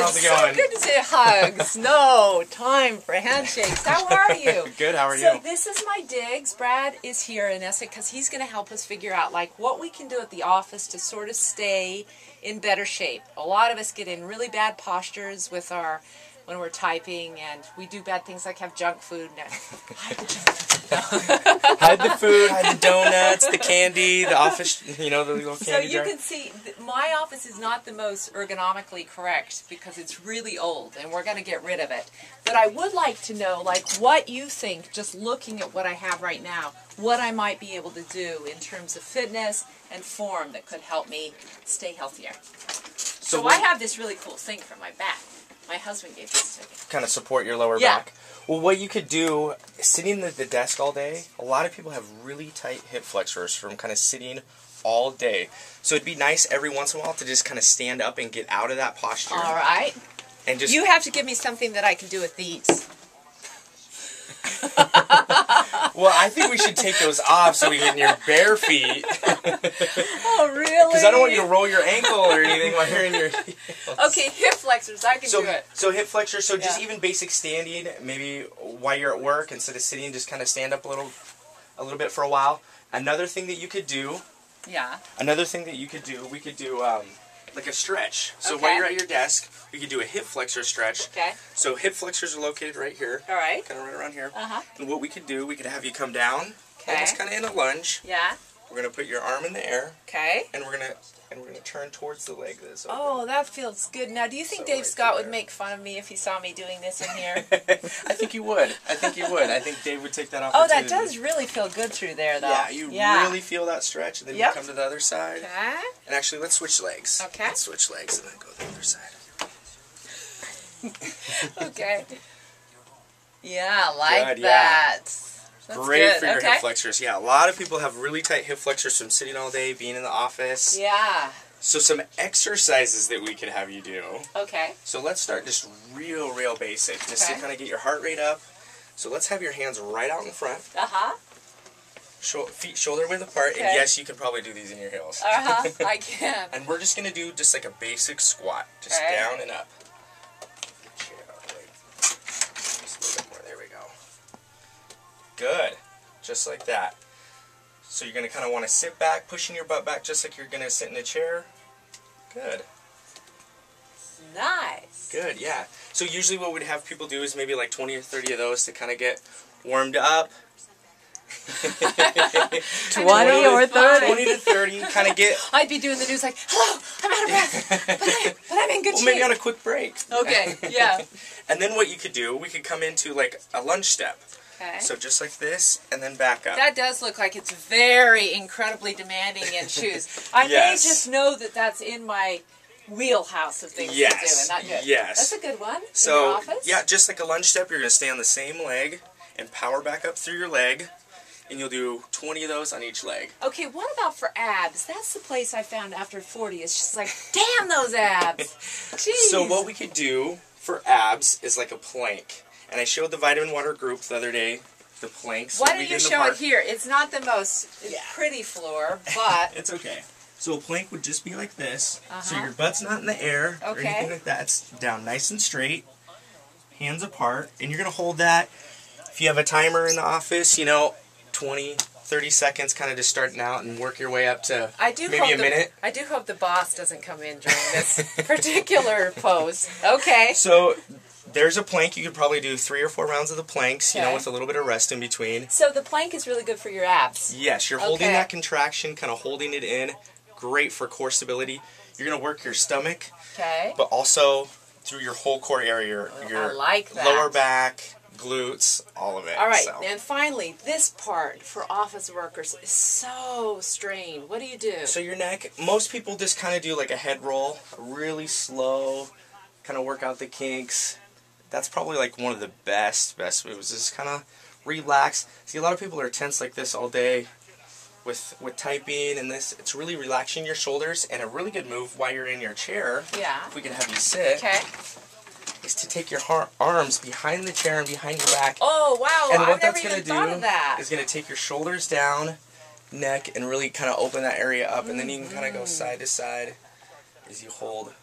How's it going? So good to say hugs. No time for handshakes. How are you? Good. How are you? So this is my digs. Brad is here in Essex because he's going to help us figure out like what we can do at the office to sort of stay in better shape. A lot of us get in really bad postures with our when we're typing, and we do bad things like have junk food. Hide the junk food. Hide the food, hide the donuts, the candy, the office, the little candy jar. So you can see, my office is not the most ergonomically correct because it's really old, and we're going to get rid of it. But I would like to know, like, what you think, just looking at what I have right now, what I might be able to do in terms of fitness and form that could help me stay healthier. So I have this really cool thing for my back. My husband gave this to me. Kind of support your lower back. Well, what you could do, sitting at the desk all day, a lot of people have really tight hip flexors from kind of sitting all day. So it'd be nice every once in a while to just kind of stand up and get out of that posture. All right. And just... You have to give me something that I can do with these. Well, I think we should take those off so we get in your bare feet. Oh, really? Because I don't want you to roll your ankle or anything while you're in your heels. Okay, hip flexors, I can do it. So hip flexors, so just even basic standing, maybe while you're at work, instead of sitting, just kind of stand up a little bit for a while. Another thing that you could do, we could do like a stretch. So while you're at your desk, you could do a hip flexor stretch. Okay. So hip flexors are located right here. All right. Kind of right around here. And what we could do, we could have you come down, almost kind of in a lunge. Yeah. We're gonna put your arm in the air. Okay. And we're gonna turn towards the leg that's open. Oh, that feels good. Now, do you think Dave Scott would make fun of me if he saw me doing this in here? I think he would. I think Dave would take that opportunity. Oh, that does really feel good through there, though. Yeah, you really feel that stretch, and then you come to the other side. Okay. And actually, let's switch legs. Okay. Let's switch legs and then go to the other side. Okay. Yeah, I like that. That's great good. for your hip flexors. Yeah, a lot of people have really tight hip flexors from sitting all day, being in the office. Yeah. So some exercises that we could have you do. Okay. So let's start just real basic, just to kind of get your heart rate up. So let's have your hands right out in front. Feet shoulder width apart, and yes, you can probably do these in your heels. I can. And we're just going to do just like a basic squat, just down and up. Good. Just like that. So you're going to kind of want to sit back, pushing your butt back just like you're going to sit in a chair. Good. Nice. Good, yeah. So usually what we'd have people do is maybe like 20 or 30 of those to kind of get warmed up. 20 or 30. 20 to 30, kind of get... I'd be doing the news like, hello, I'm out of breath, but I'm in good shape. Well, maybe on a quick break. Okay, yeah. And then what you could do, we could come into like a lunge step. Okay. So just like this, and then back up. That does look like it's very incredibly demanding in shoes. I may just know that that's in my wheelhouse of things to do, and not good. Yes. That's a good one. So, in your office? yeah, just like a lunge step, you're going to stay on the same leg and power back up through your leg, and you'll do 20 of those on each leg. Okay, what about for abs? That's the place I found after 40. It's just like, damn those abs. Jeez. So what we could do for abs is like a plank. And I showed the vitamin water group the other day, the planks. Why don't you show it here? It's not the most pretty floor, but... It's okay. So a plank would just be like this. So your butt's not in the air or anything like that. It's down nice and straight, hands apart. And you're going to hold that. If you have a timer in the office, 20, 30 seconds kind of just starting out and work your way up to maybe a minute. I do hope the boss doesn't come in during this particular pose. Okay. So... there's a plank. You could probably do 3 or 4 rounds of the planks, with a little bit of rest in between. So the plank is really good for your abs. Yes, you're holding that contraction, kind of holding it in. Great for core stability. You're going to work your stomach, but also through your whole core area, your lower back, glutes, all of it. All right, and finally, this part for office workers is so strained. What do you do? So your neck, most people just kind of do like a head roll, really slow, kind of work out the kinks. That's probably like one of the best moves. Just kind of relax. See, a lot of people are tense like this all day with typing and this. It's really relaxing your shoulders, and a really good move while you're in your chair. Yeah. If we can have you sit. Okay. Is to take your arms behind the chair and behind your back. Oh wow! And I've never even thought of that. Is going to take your shoulders down, neck, and really kind of open that area up, and then you can kind of go side to side as you hold.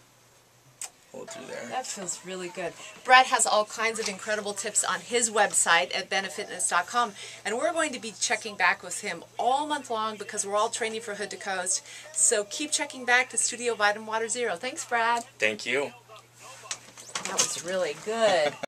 pull it through there. That feels really good. Brad has all kinds of incredible tips on his website at benefitness.com, and we're going to be checking back with him all month long because we're all training for Hood to Coast. So keep checking back to Studio Vitamin Water Zero. Thanks, Brad. Thank you. That was really good.